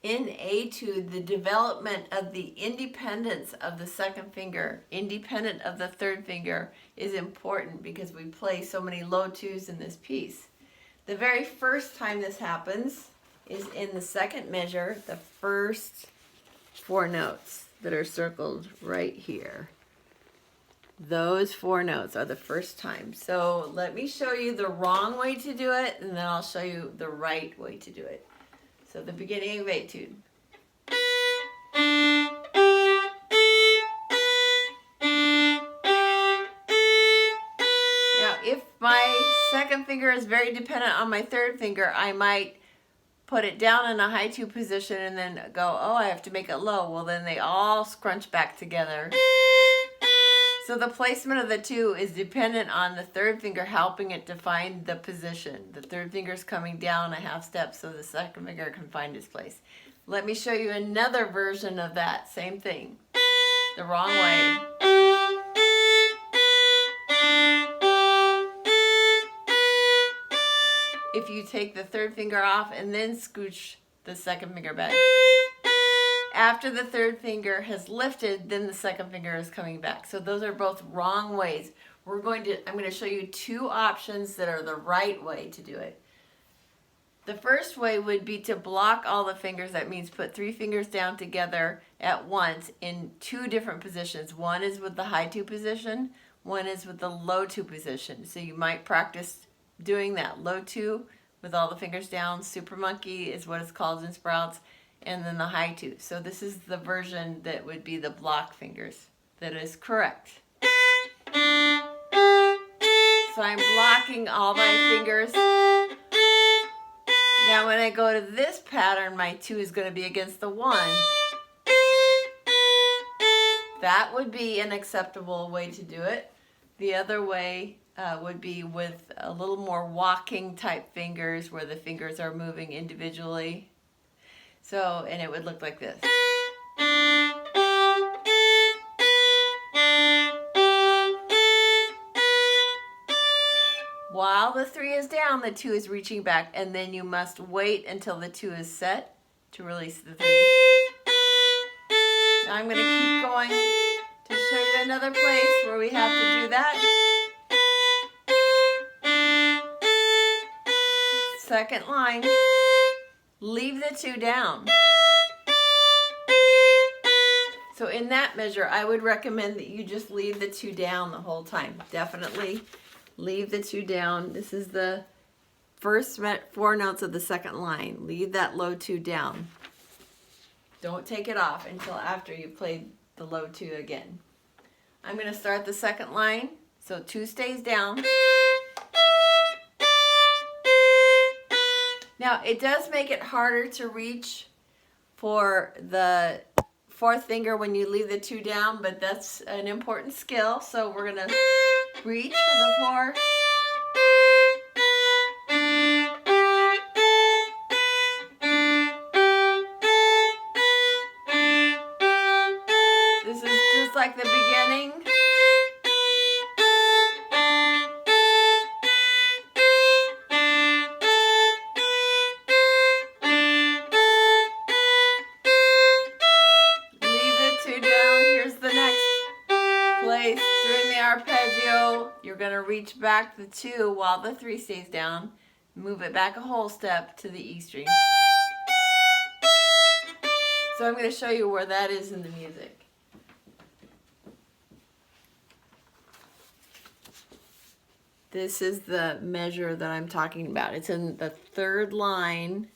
in Etude, the development of the independence of the second finger, independent of the third finger, is important because we play so many low twos in this piece. The very first time this happens is in the second measure, the first 4 notes that are circled right here. Those 4 notes are the first time. So let me show you the wrong way to do it, and then I'll show you the right way to do it. So the beginning of Etude. Now, if my second finger is very dependent on my third finger, I might put it down in a high 2 position and then go, oh, I have to make it low. Well, then they all scrunch back together. So the placement of the 2 is dependent on the third finger helping it to find the position. The third finger is coming down a half step so the second finger can find its place. Let me show you another version of that same thing, the wrong way. If you take the third finger off and then scooch the second finger back. After the third finger has lifted, then the second finger is coming back. So those are both wrong ways. I'm going to show you 2 options that are the right way to do it. The first way would be to block all the fingers. That means put 3 fingers down together at once in 2 different positions. One is with the high 2 position, one is with the low 2 position. So you might practice doing that. Low 2 with all the fingers down. Super monkey is what it's called in Sprouts. And then the high 2. So this is the version that would be the block fingers. That is correct. So I'm blocking all my fingers. Now when I go to this pattern, my 2 is going to be against the 1. That would be an acceptable way to do it. The other way would be with a little more walking type fingers where the fingers are moving individually. So, and it would look like this. While the 3 is down, the 2 is reaching back, and then you must wait until the 2 is set to release the 3. Now I'm going to keep going to show you another place where we have to do that. Second line. Leave the 2 down. So in that measure, I would recommend that you just leave the 2 down the whole time. Definitely leave the 2 down. This is the first 4 notes of the second line. Leave that low 2 down. Don't take it off until after you've played the low 2 again. I'm going to start the second line. So 2 stays down. Now, it does make it harder to reach for the 4th finger when you leave the 2 down, but that's an important skill. So we're going to reach for the 4. This is just like the beginning. Doing the arpeggio, you're going to reach back the 2 while the 3 stays down. Move it back a whole step to the E string. So I'm going to show you where that is in the music. This is the measure that I'm talking about. It's in the 3rd line.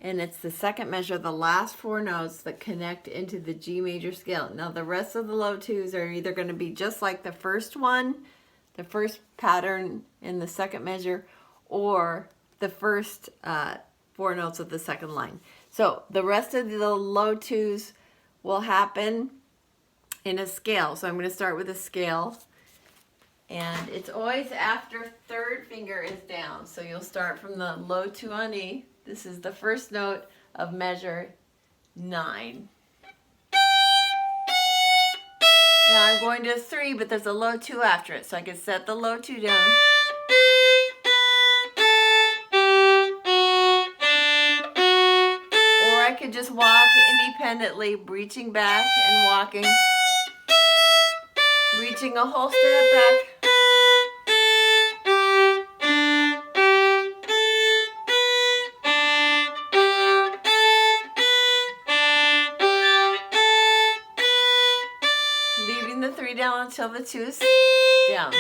And it's the second measure, the last 4 notes that connect into the G major scale. Now the rest of the low 2s are either going to be just like the first one, the first pattern in the second measure, or the first 4 notes of the second line. So the rest of the low 2s will happen in a scale. So I'm going to start with a scale. And it's always after 3rd finger is down. So you'll start from the low 2 on E. This is the first note of measure 9. Now I'm going to 3, but there's a low 2 after it, so I can set the low 2 down. Or I could just walk independently, reaching back and walking, reaching a whole step back. Leaving the 3 down until the 2 is down.